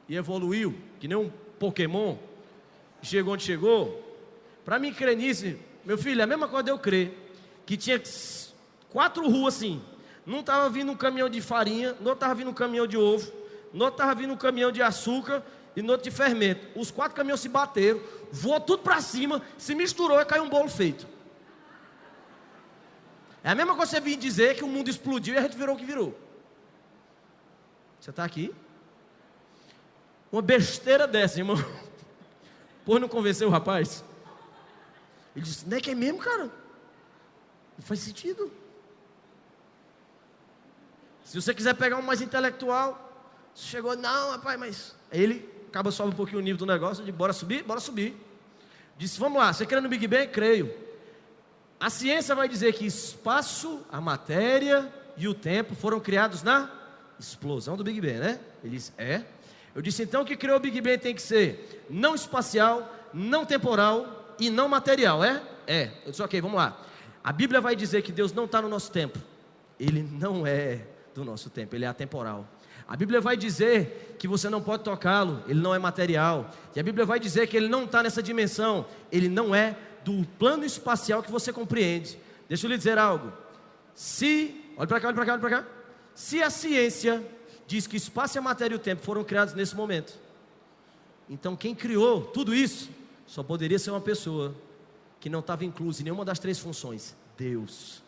S1: e evoluiu, que nem um Pokémon, chegou onde chegou? Para mim crer nisso, meu filho, é a mesma coisa de eu crer que tinha 4 ruas assim. Não estava vindo um caminhão de farinha, não estava vindo um caminhão de ovo, não estava vindo um caminhão de açúcar e no outro de fermento. Os 4 caminhões se bateram, voou tudo para cima, se misturou e caiu um bolo feito. É a mesma coisa que você vir dizer que o mundo explodiu e a gente virou o que virou. Você está aqui? Uma besteira dessa, irmão. Pô, não convenceu o rapaz? Ele disse, não é que é mesmo, cara? Não faz sentido. Se você quiser pegar um mais intelectual, chegou, não, rapaz, mas... Aí ele acaba sobe um pouquinho o nível do negócio, de bora subir, bora subir. Disse, vamos lá, você crê no Big Bang? Creio. A ciência vai dizer que espaço, a matéria e o tempo foram criados na explosão do Big Bang, né? Ele disse, é. Eu disse, então o que criou o Big Bang tem que ser não espacial, não temporal e não material, é? É. Eu disse, ok, vamos lá. A Bíblia vai dizer que Deus não está no nosso tempo. Ele não é do nosso tempo, ele é atemporal. A Bíblia vai dizer que você não pode tocá-lo, ele não é material. E a Bíblia vai dizer que ele não está nessa dimensão, ele não é do plano espacial que você compreende. Deixa eu lhe dizer algo. Olha para cá, olha para cá, olha para cá. Se a ciência diz que espaço, a matéria e o tempo foram criados nesse momento, então quem criou tudo isso só poderia ser uma pessoa que não estava inclusa em nenhuma das 3 funções: Deus.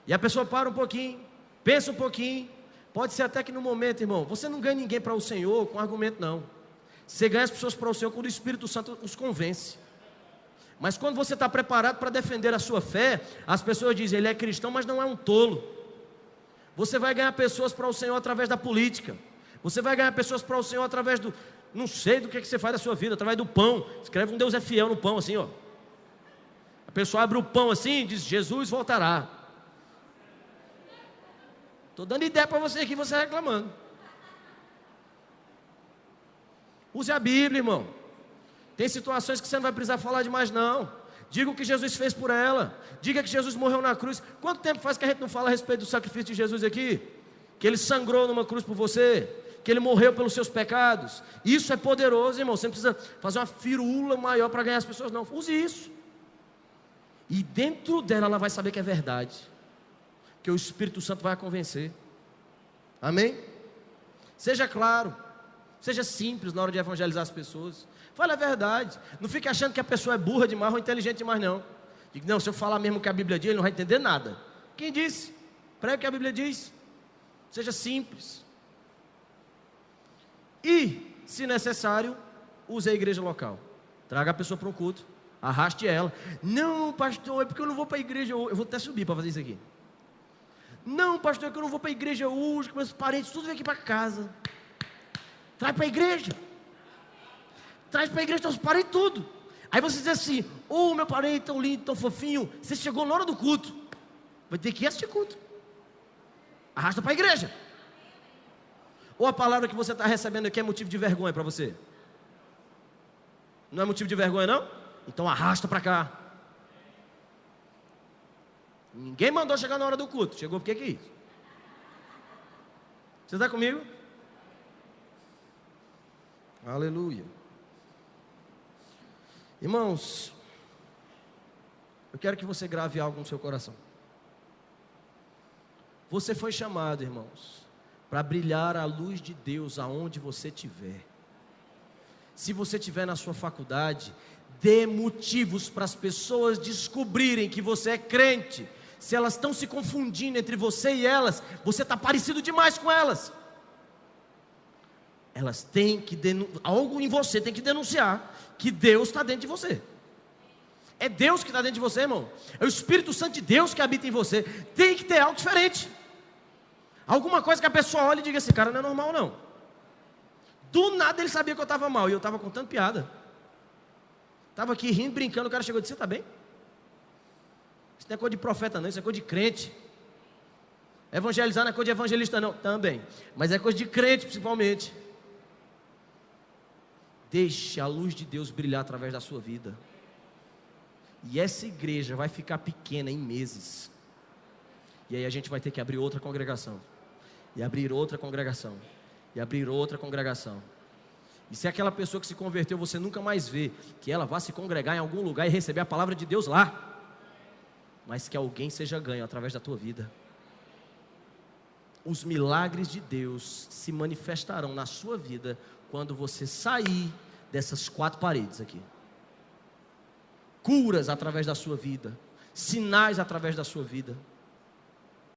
S1: E a pessoa para um pouquinho, pensa um pouquinho. Pode ser até que no momento, irmão, você não ganha ninguém para o Senhor com argumento, não. Você ganha as pessoas para o Senhor quando o Espírito Santo os convence. Mas quando você está preparado para defender a sua fé, as pessoas dizem, ele é cristão, mas não é um tolo. Você vai ganhar pessoas para o Senhor através da política. Você vai ganhar pessoas para o Senhor através do... Não sei do que você faz da sua vida, através do pão. Escreve um Deus é fiel no pão, assim, ó. A pessoa abre o pão assim e diz, Jesus voltará. Estou dando ideia para você aqui, você reclamando. Use a Bíblia, irmão. Tem situações que você não vai precisar falar demais, não. Diga o que Jesus fez por ela. Diga que Jesus morreu na cruz. Quanto tempo faz que a gente não fala a respeito do sacrifício de Jesus aqui? Que Ele sangrou numa cruz por você, que Ele morreu pelos seus pecados. Isso é poderoso, irmão. Você não precisa fazer uma firula maior para ganhar as pessoas, não. Use isso. E dentro dela ela vai saber que é verdade, que o Espírito Santo vai a convencer. Amém? Seja claro, seja simples na hora de evangelizar as pessoas. Fale a verdade. Não fique achando que a pessoa é burra demais ou inteligente demais, não. Diga, não, se eu falar mesmo o que a Bíblia diz, ele não vai entender nada. Quem disse? Pregue o que a Bíblia diz. Seja simples. E, se necessário, use a igreja local. Traga a pessoa para um culto. Arraste ela. Não, pastor, é porque eu não vou para a igreja hoje. Eu vou até subir para fazer isso aqui. Não, pastor, é que eu não vou para a igreja hoje, que meus parentes tudo vem aqui para casa. Traz para a igreja. Traz para a igreja teus parentes tudo. Aí você diz assim, meu parente tão lindo, tão fofinho, você chegou na hora do culto. Vai ter que ir assistir culto. Arrasta para a igreja. Ou a palavra que você está recebendo aqui é motivo de vergonha para você? Não é motivo de vergonha, não? Então arrasta para cá. Ninguém mandou chegar na hora do culto. Chegou porque quis. Você está comigo? Aleluia. Irmãos, eu quero que você grave algo no seu coração. Você foi chamado, irmãos, para brilhar a luz de Deus aonde você estiver. Se você estiver na sua faculdade, dê motivos para as pessoas descobrirem que você é crente. Se elas estão se confundindo entre você e elas, você está parecido demais com elas. Elas têm que algo em você tem que denunciar que Deus está dentro de você. É Deus que está dentro de você, irmão. É o Espírito Santo de Deus que habita em você. Tem que ter algo diferente. Alguma coisa que a pessoa olha e diga: esse cara não é normal não. Do nada ele sabia que eu estava mal, e eu estava contando piada. Estava aqui rindo, brincando, o cara chegou e disse: você está bem? Isso não é coisa de profeta não, isso é coisa de crente. Evangelizar não é coisa de evangelista não, também. Mas é coisa de crente principalmente. Deixe a luz de Deus brilhar através da sua vida. E essa igreja vai ficar pequena em meses. E aí a gente vai ter que abrir outra congregação. E abrir outra congregação. E abrir outra congregação. E se aquela pessoa que se converteu você nunca mais vê, que ela vá se congregar em algum lugar e receber a palavra de Deus lá. Mas que alguém seja ganho através da tua vida. Os milagres de Deus se manifestarão na sua vida quando você sair dessas 4 paredes aqui. Curas através da sua vida, sinais através da sua vida.